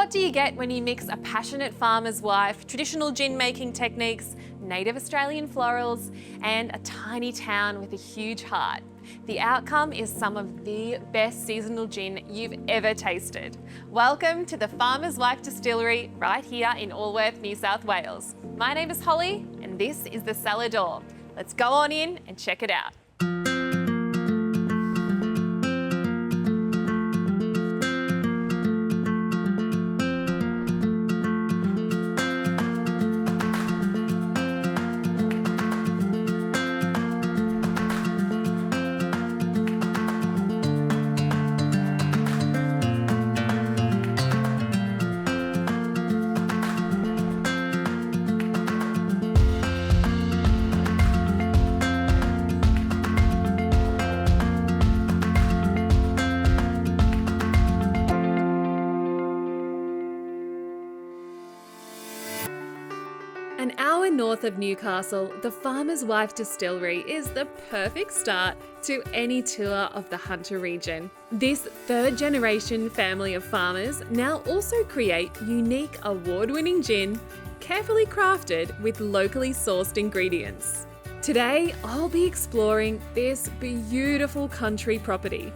What do you get when you mix a passionate farmer's wife, traditional gin making techniques, native Australian florals, and a tiny town with a huge heart? The outcome is some of the best seasonal gin you've ever tasted. Welcome to the Farmer's Wife Distillery right here in Allworth, New South Wales. My name is Holly and this is the Cellar Door. Let's go on in and check it out. An hour north of Newcastle, the Farmer's Wife Distillery is the perfect start to any tour of the Hunter region. This third-generation family of farmers now also create unique award-winning gin, carefully crafted with locally sourced ingredients. Today, I'll be exploring this beautiful country property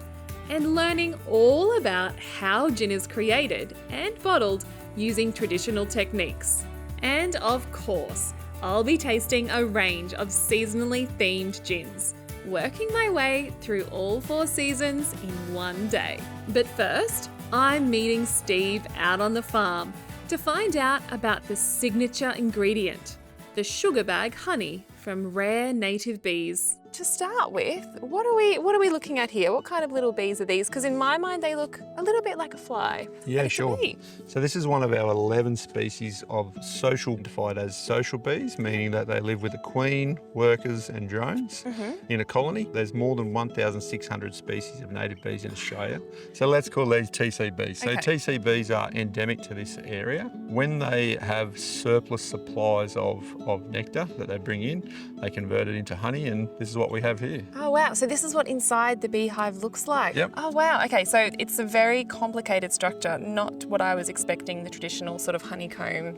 and learning all about how gin is created and bottled using traditional techniques. And of course, I'll be tasting a range of seasonally themed gins, working my way through all 4 seasons in one day. But first, I'm meeting Steve out on the farm to find out about the signature ingredient, the sugar bag honey from rare native bees. To start with, what are we looking at here? What kind of little bees are these? Because in my mind, they look a little bit like a fly. Yeah, sure. So this is one of our 11 species of defined as social bees, meaning that they live with the queen, workers and drones in a colony. There's more than 1,600 species of native bees in Australia. So let's call these TCBs. So TCBs are endemic to this area. When they have surplus supplies of nectar that they bring in, they convert it into honey, and this is what we have here. Oh wow, so this is what inside the beehive looks like? Yep. Oh wow, okay, so it's a very complicated structure, not what I was expecting the traditional sort of honeycomb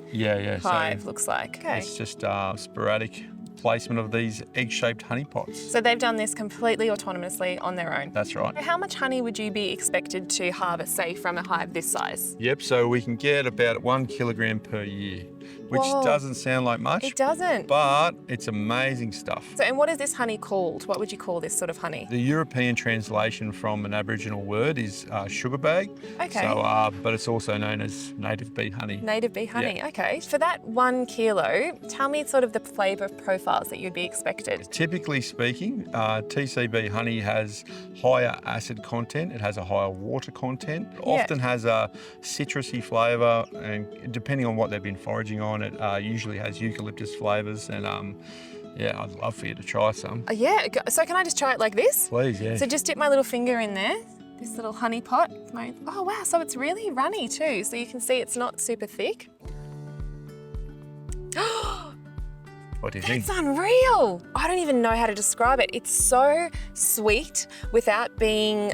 hive looks like. Okay. It's just sporadic placement of these egg-shaped honey pots. So they've done this completely autonomously on their own? That's right. How much honey would you be expected to harvest, say, from a hive this size? Yep, so we can get about 1 kilogram per year, which doesn't sound like much. It doesn't. But it's amazing stuff. So, and what is this honey called? What would you call this sort of honey? The European translation from an Aboriginal word is sugar bag. Okay. So, but it's also known as native bee honey. Native bee honey, okay. For that 1 kilo, tell me sort of the flavour profiles that you'd be expected. Typically speaking, TCB honey has higher acid content. It has a higher water content. It often has a citrusy flavour, and depending on what they've been foraging on, it usually has eucalyptus flavours, and yeah, I'd love for you to try some. Yeah, so can I just try it like this? Please, yeah. So just dip my little finger in there, this little honey pot. Oh wow, so it's really runny too. So you can see it's not super thick. What do you think? It's unreal. I don't even know how to describe it. It's so sweet without being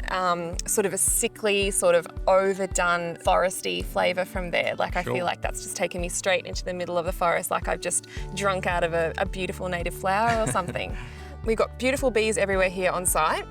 sort of a sickly, sort of overdone foresty flavour from there. Like I feel like that's just taken me straight into the middle of the forest, like I've just drunk out of a beautiful native flower or something. We've got beautiful bees everywhere here on site.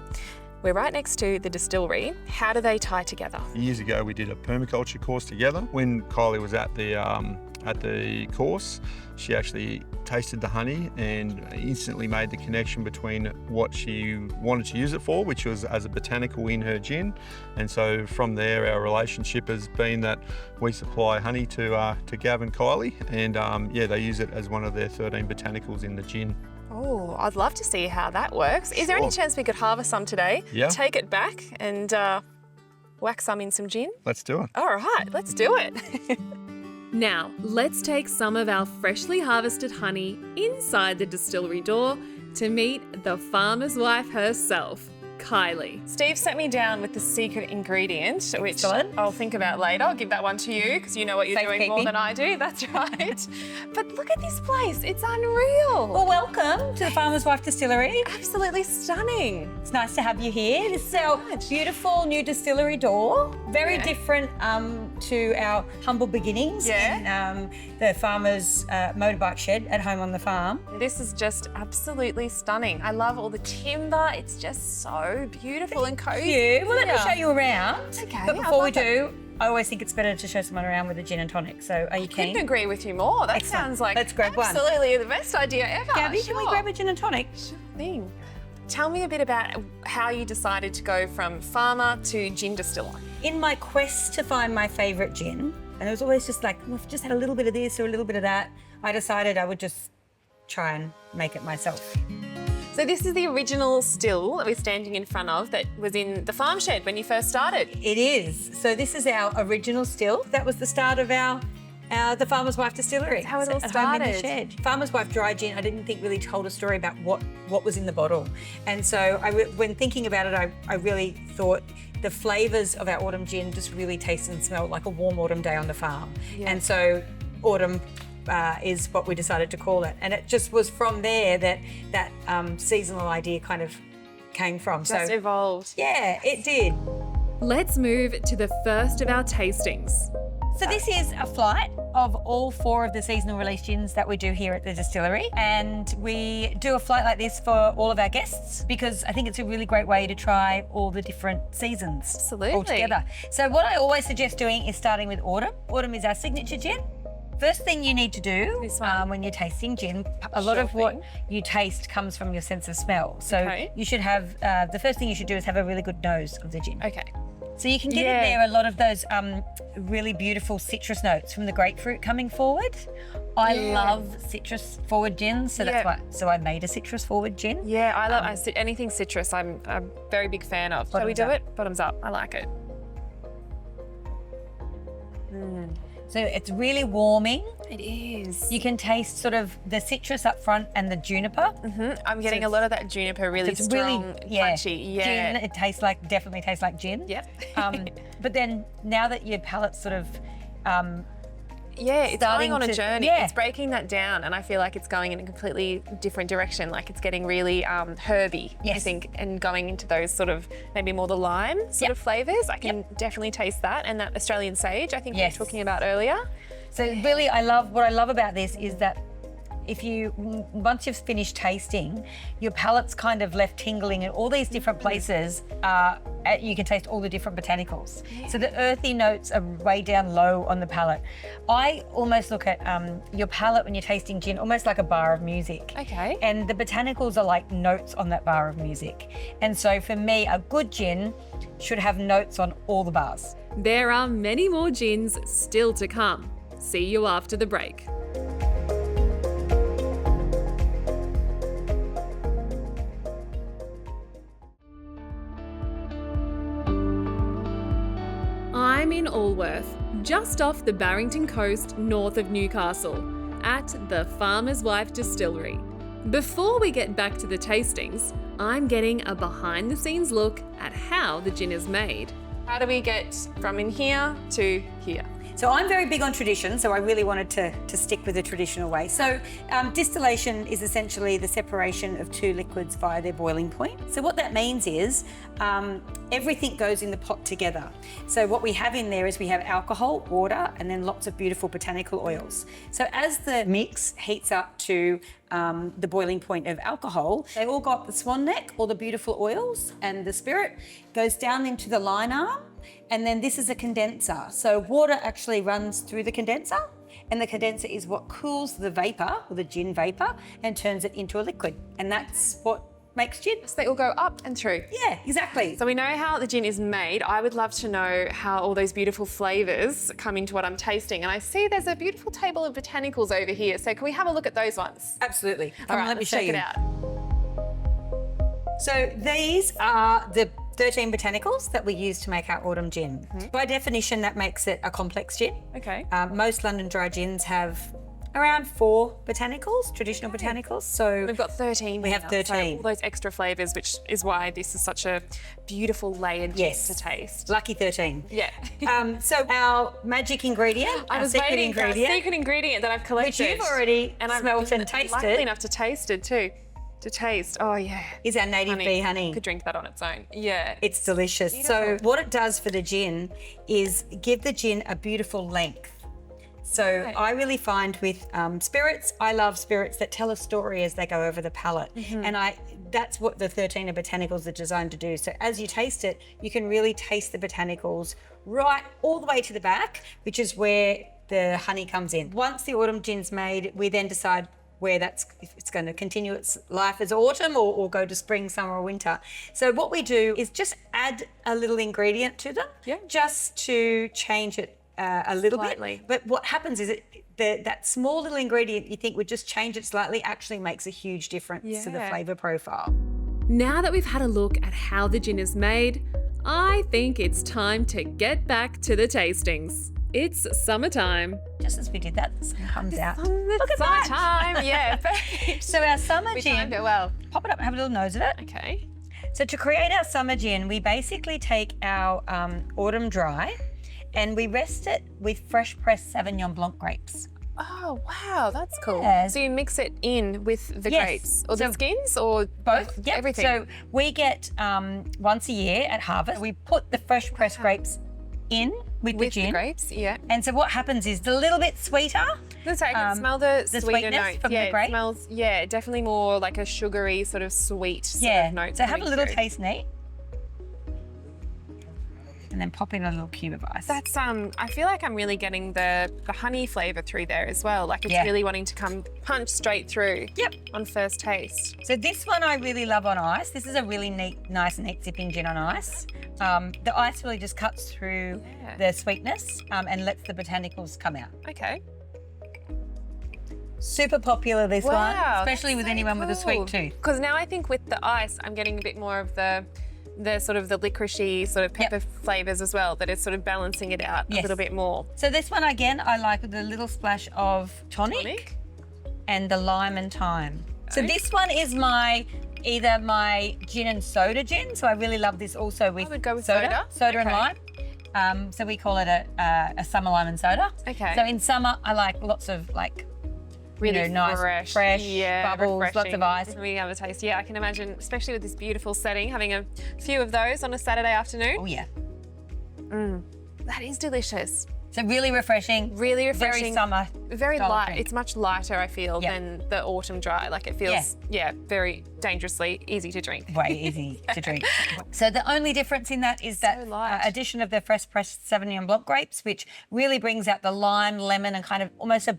We're right next to the distillery. How do they tie together? Years ago, we did a permaculture course together. When Kylie was at the course, she actually tasted the honey and instantly made the connection between what she wanted to use it for, which was as a botanical in her gin. And so from there, our relationship has been that we supply honey to Gav and Kylie, and yeah, they use it as one of their 13 botanicals in the gin. Oh, I'd love to see how that works. Is there any chance we could harvest some today? Yeah. Take it back and whack some in some gin? Let's do it. All right, let's do it. Now, let's take some of our freshly harvested honey inside the distillery door to meet the farmer's wife herself, Kylie. Steve set me down with the secret ingredient, which Excellent. I'll think about later. I'll give that one to you because you know what you're doing more Safekeeping. than I do. That's right. But look at this place. It's unreal. Well, welcome to the Farmer's Wife Distillery. Absolutely stunning. It's nice to have you here. This is our beautiful new distillery door. Very different to our humble beginnings in the farmer's motorbike shed at home on the farm. This is just absolutely stunning. I love all the timber. It's just so beautiful and cozy. Well, let me show you around. Okay, But I'd before we love do, I always think it's better to show someone around with a gin and tonic. So are you keen? Couldn't agree with you more. That Excellent. sounds like Let's grab one. absolutely the best idea ever. Gabby, can we grab a gin and tonic? Sure thing. Tell me a bit about how you decided to go from farmer to gin distiller. In my quest to find my favourite gin, and it was always just like, well, if I just had a little bit of this or a little bit of that, I decided I would just try and make it myself. So this is the original still that we're standing in front of that was in the farm shed when you first started. It is. So this is our original still. That was the start of the Farmer's Wife Distillery. That's how it all at home in the started. shed. Farmer's Wife dry gin, I didn't think really told a story about what was in the bottle. And so when thinking about it, I really thought the flavours of our autumn gin just really taste and smell like a warm autumn day on the farm. Yeah. And so autumn is what we decided to call it. And it just was from there that seasonal idea kind of came from. Just so evolved. yeah, it did. Let's move to the first of our tastings. So this is a flight of all 4 of the seasonal release gins that we do here at the distillery. And we do a flight like this for all of our guests because I think it's a really great way to try all the different seasons Absolutely. all together. So what I always suggest doing is starting with autumn. Autumn is our signature gin. First thing you need to do This one. when you're tasting gin, a lot of what you taste comes from your sense of smell. So Okay. you should have, the first thing you should do is have a really good nose of the gin. Okay. So you can get in there a lot of those really beautiful citrus notes from the grapefruit coming forward. I love citrus forward gins, so that's why. So I made a citrus forward gin. Yeah, I love anything citrus. I'm a very big fan of. Shall we do it? Bottoms up. I like it. So it's really warming. It is. You can taste sort of the citrus up front and the juniper. I'm getting a lot of that juniper, really It's strong, really punchy. Yeah. Gin. It definitely tastes like gin. Yep. But then now that your palate's sort of It's starting going on a to- journey. yeah. It's breaking that down, and I feel like it's going in a completely different direction. Like it's getting really herby, I Yes. think, and going into those sort of maybe more the lime sort of flavours. I can definitely taste that, and that Australian sage I think we were Yes. talking about earlier. So really, what I love about this is that once you've finished tasting, your palate's kind of left tingling in all these different places. You can taste all the different botanicals. So the earthy notes are way down low on the palate. I almost look at your palate when you're tasting gin almost like a bar of music. Okay. And the botanicals are like notes on that bar of music. And so for me, a good gin should have notes on all the bars. There are many more gins still to come. See you after the break. I'm in Allworth, just off the Barrington coast north of Newcastle, at the Farmer's Wife Distillery. Before we get back to the tastings, I'm getting a behind-the-scenes look at how the gin is made. How do we get from in here to here? So I'm very big on tradition, so I really wanted to stick with the traditional way. So distillation is essentially the separation of 2 liquids via their boiling point. So what that means is everything goes in the pot together. So what we have in there is we have alcohol, water, and then lots of beautiful botanical oils. So as the mix heats up to the boiling point of alcohol, they all got the swan neck, all the beautiful oils, and the spirit goes down into the line arm. And then this is a condenser. So water actually runs through the condenser, and the condenser is what cools the vapour, or the gin vapour, and turns it into a liquid. And that's what makes gin. So they all go up and through. Yeah, exactly. So we know how the gin is made. I would love to know how all those beautiful flavours come into what I'm tasting. And I see there's a beautiful table of botanicals over here. So can we have a look at those ones? Absolutely. All right, let me let's show check you. it out. So these are the 13 botanicals that we use to make our autumn gin. By definition, that makes it a complex gin. Okay. Most London dry gins have around 4 botanicals, traditional botanicals. So We've got 13. We have now, 13. So all those extra flavours, which is why this is such a beautiful layered gin Yes. to taste. lucky 13. Yeah. So our magic ingredient, I our was secret waiting for a ingredient, secret ingredient that I've collected. which you've already and I've smelt been and tasted, lucky enough to taste it too. To taste. Oh yeah. is our native bee honey. Could drink that on its own. Yeah. It's delicious. So Beautiful. what it does for the gin is give the gin a beautiful length. So I really find with spirits, I love spirits that tell a story as they go over the palate. And that's what the 13 botanicals are designed to do. So as you taste it, you can really taste the botanicals right all the way to the back, which is where the honey comes in. Once the autumn gin's made, we then decide if it's going to continue its life as autumn or go to spring, summer or winter. So what we do is just add a little ingredient to them, just to change it a little Slightly. bit. But what happens is that small little ingredient you think would just change it slightly actually makes a huge difference to the Yeah. flavour profile. Now that we've had a look at how the gin is made, I think it's time to get back to the tastings. It's summertime. Just as we did that, the sun comes out. Look at that. Summertime. Yeah. Perfect. So our summer We gin, timed it well. pop it up, have a little nose at it. Okay. So to create our summer gin, we basically take our autumn dry and we rest it with fresh pressed Sauvignon Blanc grapes. Oh wow, that's cool. Yeah. So you mix it in with the Yes. grapes or So the skins or Both, yep. everything. So we get once a year at harvest, we put the fresh pressed grapes in with the with gin. the grapes, yeah. And so what happens is it's a little bit sweeter. That's right. I can smell the sweeter sweetness notes. from the yeah, grape. it smells. Yeah, definitely more like a sugary sort of sweet sort Yeah. of note. So have a coming little through. taste, Nate. And then pop in a little cube of ice. That's I feel like I'm really getting the honey flavour through there as well. Like it's Yeah. really wanting to come punch straight through. Yep. On first taste. So this one I really love on ice. This is a really nice sipping gin on ice. The ice really just cuts through Yeah. the sweetness and lets the botanicals come out. Okay. Super popular, this one, Wow, especially that's with so anyone with a sweet cool. tooth. Because now I think with the ice, I'm getting a bit more of the sort of the licoricey sort of pepper flavours as well. That is sort of balancing it out a Yes. little bit more. So this one again, I like with a little splash of tonic and the lime and thyme. So Okay. this one is either my gin and soda gin. So I really love this also with would go with soda and Okay. lime. So we call it a summer lime and soda. Okay. So in summer, I like lots of Really nice, fresh bubbles, lots refreshing. of ice. We have a taste. Yeah, I can imagine, especially with this beautiful setting, having a few of those on a Saturday afternoon. Oh yeah. That is delicious. So really refreshing. Really refreshing. Very summer. Very style light. drink. It's much lighter, I feel, Yeah. than the autumn dry. Like it feels, very dangerously easy to drink. Way easy to drink. So the only difference in that is that light. addition of the fresh pressed Sauvignon Blanc grapes, which really brings out the lime, lemon, and kind of almost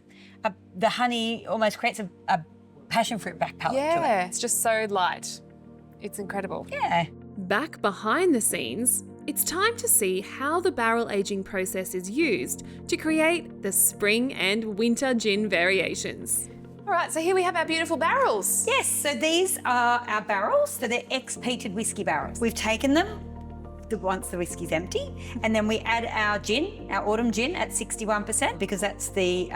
the honey almost creates a passion fruit back palate to Yeah, it. it's just so light. It's incredible. Yeah. Back behind the scenes, it's time to see how the barrel aging process is used to create the spring and winter gin variations. All right, so here we have our beautiful barrels. Yes, so these are our barrels. So they're ex-peated whiskey barrels. We've taken them once the whiskey's empty, and then we add our gin, our autumn gin at 61%, because that's the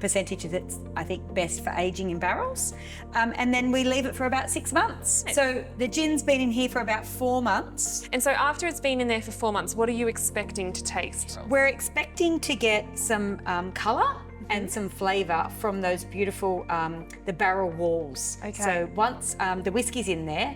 percentage that's, I think, best for aging in barrels. And then we leave it for about 6 months. So the gin's been in here for about 4 months. And so after it's been in there for 4 months, what are you expecting to taste? We're expecting to get some colour and some flavour from those beautiful, the barrel walls. Okay. So once the whiskey's in there,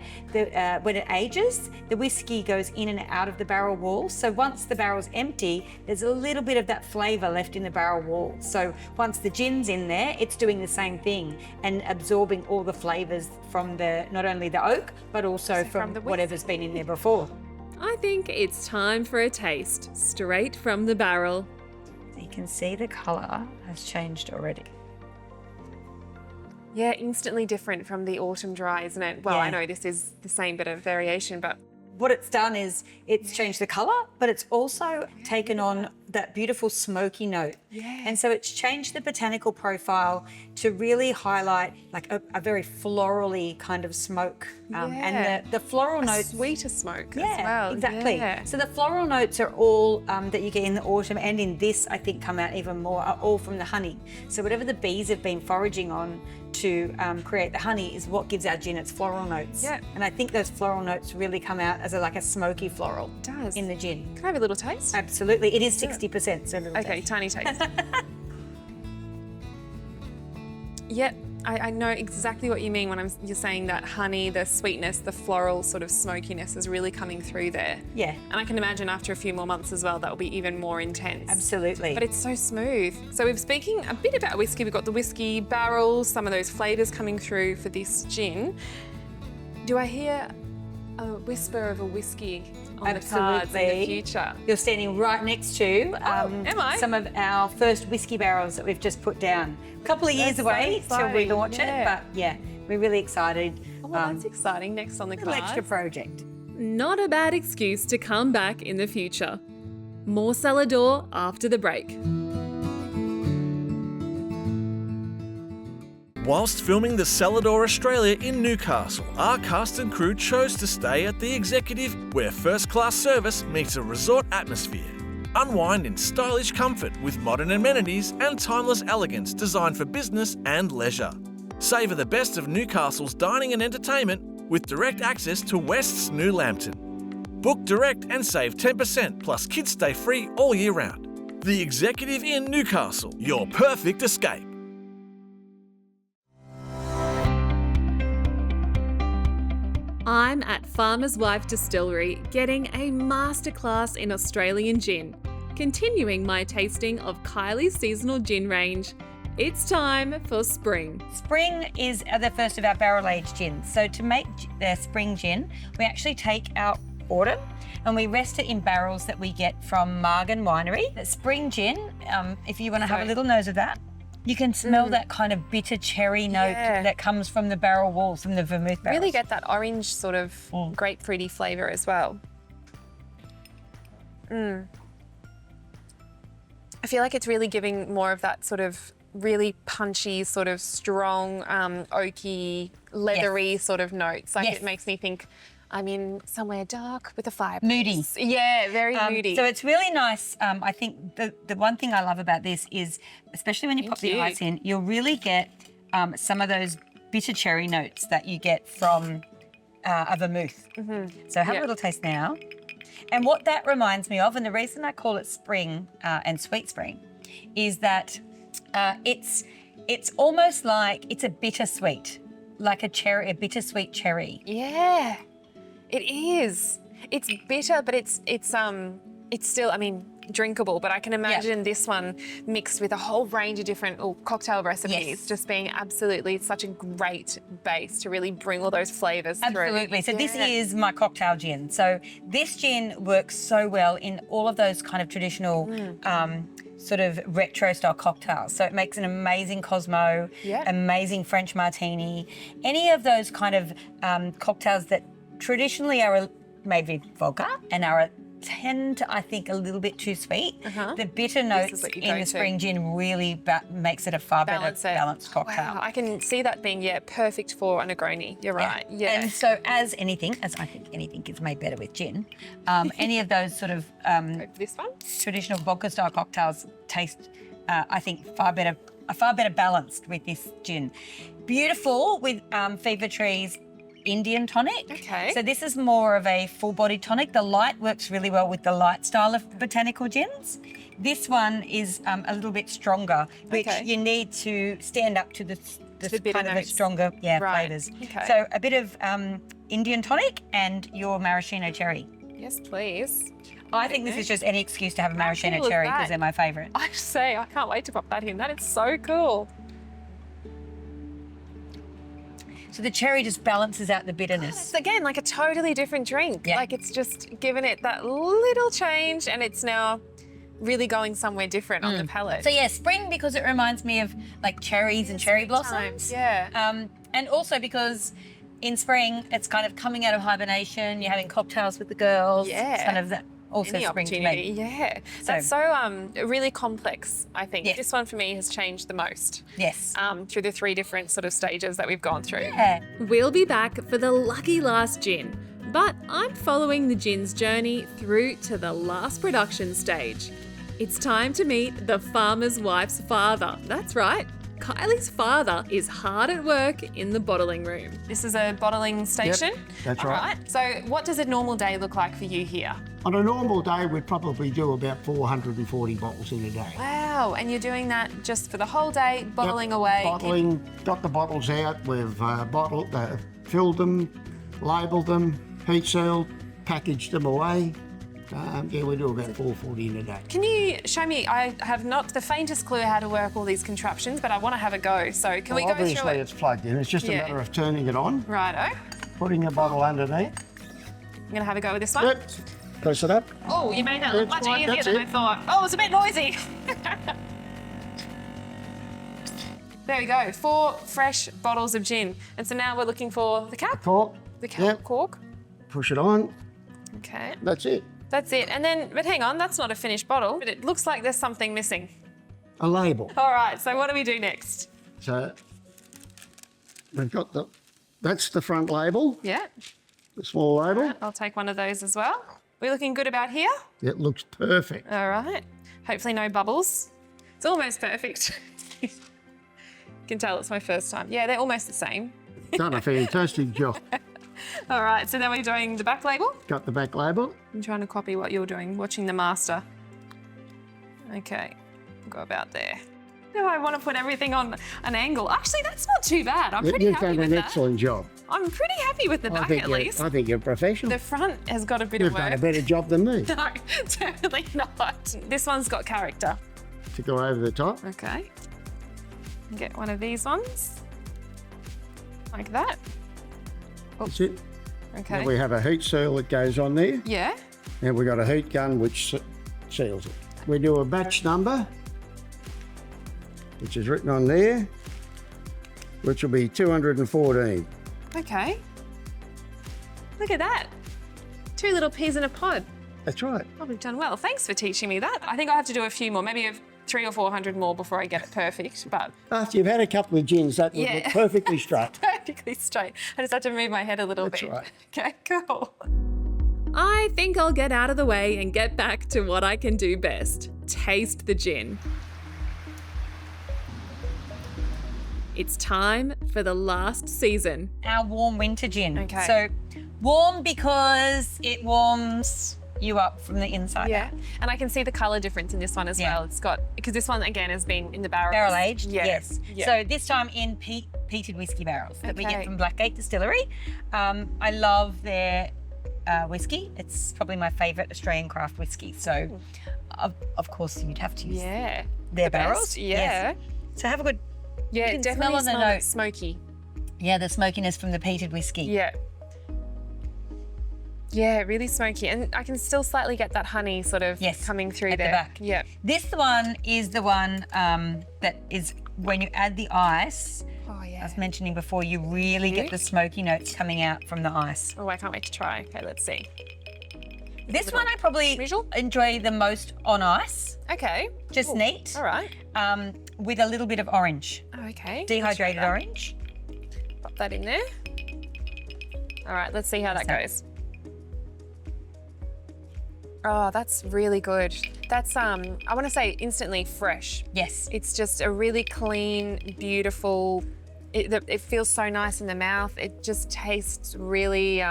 when it ages, the whiskey goes in and out of the barrel walls. So once the barrel's empty, there's a little bit of that flavour left in the barrel wall. So once the gin's in there, it's doing the same thing and absorbing all the flavours from not only the oak, but also from the whatever's been in there before. I think it's time for a taste, straight from the barrel. You can see the colour has changed already. Yeah, instantly different from the autumn dry, isn't it? Well, I Yeah. know this is the same bit of variation, but What it's done is it's changed the colour, but it's also taken on that beautiful smoky note. Yeah. And so it's changed the botanical profile to really highlight like a very florally kind of smoke. And the floral notes. Sweeter smoke Yeah, as well. exactly. Yeah. So the floral notes are all that you get in the autumn and in this, I think, come out even more, are all from the honey. So whatever the bees have been foraging on to create the honey is what gives our gin its floral notes. Yeah. And I think those floral notes really come out as like a smoky floral It does. in the gin. Can I have a little taste? Absolutely. It is 60%. So a little Okay, taste. tiny taste. Yep, I know exactly what you mean when you're saying that honey, the sweetness, the floral sort of smokiness is really coming through there. Yeah, And I can imagine after a few more months as well, that will be even more intense. absolutely. But it's so smooth. So we've speaking a bit about whiskey. We've got the whiskey barrels, some of those flavours coming through for this gin. Do I hear a whisper of a whiskey on the cards in the Absolutely. future? You're standing right next to am I? some of our first whiskey barrels that we've just put down. A couple of years That's so away till we exciting, launch it, yeah. but yeah, we're really excited. Oh, well, that's exciting. Next on the little cards. extra project. Not a bad excuse to come back in the future. More Cellar Door after the break. Whilst filming the Cellar Door Australia in Newcastle, our cast and crew chose to stay at the Executive, where first-class service meets a resort atmosphere. Unwind in stylish comfort with modern amenities and timeless elegance designed for business and leisure. Savour the best of Newcastle's dining and entertainment with direct access to West's New Lambton. Book direct and save 10%, plus kids stay free all year round. The Executive in Newcastle, your perfect escape. I'm at Farmer's Wife Distillery getting a masterclass in Australian gin, continuing my tasting of Kylie's seasonal gin range. It's time for spring. Spring is the first of our barrel-aged gins. So to make the spring gin, we actually take our autumn and we rest it in barrels that we get from Margan Winery. The spring gin, if you want to have a little nose of that, you can smell that kind of bitter cherry note that comes from the barrel walls, from the vermouth barrels. Really get that orange sort of grapefruity flavour as well. I feel like it's really giving more of that sort of really punchy, sort of strong, oaky, leathery sort of notes. Like it makes me think I'm in somewhere dark with a fireplace. Moody. Yeah, very moody. So it's really nice. I think the one thing I love about this is, especially when you pop the ice in, you'll really get some of those bitter cherry notes that you get from a vermouth. So have a little taste now. And what that reminds me of, and the reason I call it spring and sweet spring, is that it's almost like it's a bittersweet, like a bittersweet cherry. Yeah, it is. It's bitter, but it's still, I mean, drinkable. But I can imagine this one mixed with a whole range of different cocktail recipes, just being absolutely such a great base to really bring all those flavours through. Absolutely. So this is my cocktail gin. So this gin works so well in all of those kind of traditional sort of retro style cocktails. So it makes an amazing Cosmo, amazing French martini, any of those kind of cocktails that traditionally are made with vodka and tend to, I think, a little bit too sweet. The bitter notes in the spring gin really makes it a far better balanced cocktail. Wow, I can see that being, perfect for a Negroni. You're right. Yeah. And so as I think anything is made better with gin, any of those sort of this one? traditional vodka style cocktails taste, I think, far better balanced with this gin. Beautiful with Fever Tree's Indian tonic. Okay. So this is more of a full-bodied tonic. The light works really well with the light style of botanical gins. This one is a little bit stronger, which you need to stand up to the kind of the stronger flavours. Okay. So a bit of Indian tonic and your maraschino cherry. Yes, please. I think this is just any excuse to have a maraschino cool is cherry that? because they're my favourite. I say, I can't wait to pop that in. That is so cool. So the cherry just balances out the bitterness. It's again like a totally different drink. Yeah. Like it's just given it that little change and it's now really going somewhere different on the palate. So yeah, spring because it reminds me of like cherries and cherry blossoms. Yeah. And also because in spring it's kind of coming out of hibernation, you're having cocktails with the girls. Yeah. It's kind of that also any spring to opportunity. me. Yeah, that's so really complex. I think Yes. this one for me has changed the most. Yes. Through the 3 different sort of stages that we've gone through. Yeah. We'll be back for the lucky last gin, but I'm following the gin's journey through to the last production stage. It's time to meet the farmer's wife's father. That's right, Kylie's father is hard at work in the bottling room. This is a bottling station. that's All right. So what does a normal day look like for you here? On a normal day, we'd probably do about 440 bottles in a day. Wow, and you're doing that just for the whole day, bottling away. Bottling, got the bottles out, we've filled them, labelled them, heat sealed, packaged them away. We do about 440 in a day. Can you show me? I have not the faintest clue how to work all these contraptions, but I want to have a go. So can we go through Obviously, it? it's plugged in. It's just a Yeah. matter of turning it on, Righto. putting the bottle underneath. I'm going to have a go with this one. Yep. Press it up. Oh, you made that look That's much right, easier that's than I it. thought. Oh, it's a bit noisy. There we go. 4 fresh bottles of gin. And so now we're looking for the cap. Cork. The cap Yep. cork. Push it on. Okay. That's it. That's it. And then, but hang on, that's not a finished bottle. But it looks like there's something missing. A label. All right, so what do we do next? So we've got that's the front label, Yeah, the small label. I'll take one of those as well. We're looking good about here? It looks perfect. All right. Hopefully no bubbles. It's almost perfect. You can tell it's my first time. Yeah, they're almost the same. Done a fantastic job. All right, so then we're doing the back label. Got the back label. I'm trying to copy what you're doing, watching the master. Okay, go about there. No, I want to put everything on an angle. Actually, that's not too bad. I'm pretty You've happy done with an that. excellent job. I'm pretty happy with the back at least. I think you're professional. The front has got a bit You've of work. done a better job than me No, totally not. This one's got character. to go over the top. Okay. Get one of these ones. Like that. That's it. Okay. Now we have a heat seal that goes on there, Yeah. and we've got a heat gun which seals it. We do a batch number, which is written on there, which will be 214. Okay. Look at that. 2 little peas in a pod. That's right. Oh, we've done well. Thanks for teaching me that. I think I have to do a few more, maybe 300 or 400 more before I get it perfect, but After you've had a couple of gins, that would Yeah. look perfectly straight. perfectly straight. I just have to move my head a little That's bit. right. Okay, cool. I think I'll get out of the way and get back to what I can do best. Taste the gin. It's time for the last season. Our warm winter gin. Okay. So warm because it warms you up from the inside Yeah, out. and I can see the colour difference in this one as Yeah. well. It's got, because this one again has been in the barrels. Barrel aged, Yeah. yes. Yeah. So this time in peated whiskey barrels that we Okay. get from Blackgate Distillery. I love their whiskey. It's probably my favourite Australian craft whiskey. So of course you'd have to use Yeah. their The best, barrels. yeah. Yes. So have a good, Yeah, You can definitely smell on the smell it nose. smoky. yeah, the smokiness from the peated whiskey. Yeah. Yeah, really smoky. And I can still slightly get that honey sort of Yes, coming through at the there. back. Yeah. This one is the one that is when you add the ice. Oh, I yeah. was mentioning before, you really get the smoky notes coming out from the ice. Oh, I can't wait to try. Okay, let's see. This one I probably Visual? enjoy the most on ice. Okay. Just Ooh, neat. All right. With a little bit of orange. Oh, okay. Dehydrated Let's try that. orange. Pop that in there. All right, let's see how that goes. Oh, that's really good. That's I want to say instantly fresh. Yes. It's just a really clean, beautiful. It feels so nice in the mouth. It just tastes really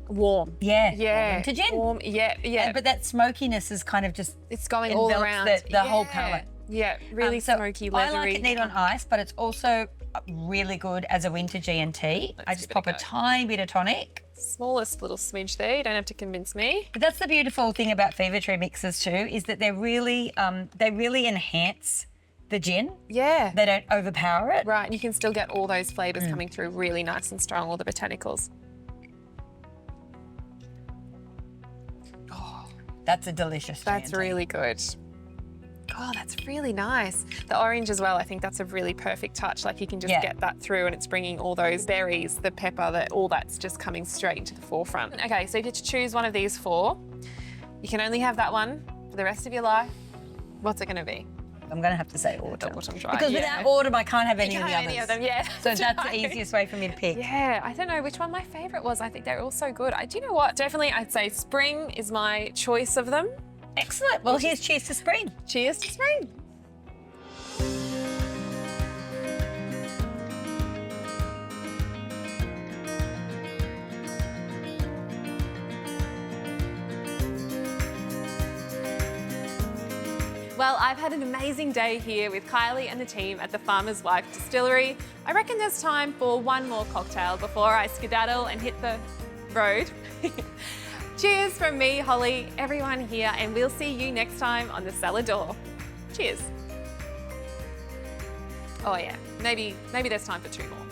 warm. Yeah. Yeah. Winter gin. Warm. Yeah. Yeah. But that smokiness is kind of just it's going all envelops around the whole Yeah. palate. Yeah. Really so smoky, I leathery. like it neat on ice, but it's also really good as a winter G&T. I Let's just give it a pop a go. tiny bit of tonic. Smallest little smidge there. You don't have to convince me. But that's the beautiful thing about Fever Tree mixes too, is that they really enhance the gin. Yeah. They don't overpower it. Right, and you can still get all those flavours Mm. coming through really nice and strong, all the botanicals. That's a delicious That's G&T. really good. Oh, that's really nice. The orange as well, I think that's a really perfect touch. Like you can just Yeah. get that through and it's bringing all those berries, the pepper, all that's just coming straight into the forefront. Okay, so if you had to choose one of these 4, You can only have that one for the rest of your life. What's it going to be? I'm going to have to say autumn. Autumn dry. Because without autumn, I can't have any You of the can't others. have any of them, yeah. So that's Right. the easiest way for me to pick. Yeah, I don't know which one my favourite was. I think they're all so good. Do you know what? Definitely, I'd say spring is my choice of them. Excellent. Well, here's cheers to spring. Cheers to spring. Well, I've had an amazing day here with Kylie and the team at the Farmer's Wife Distillery. I reckon there's time for one more cocktail before I skedaddle and hit the road. Cheers from me, Holly, everyone here, and we'll see you next time on the Cellar Door. Cheers. Oh yeah, maybe there's time for two more.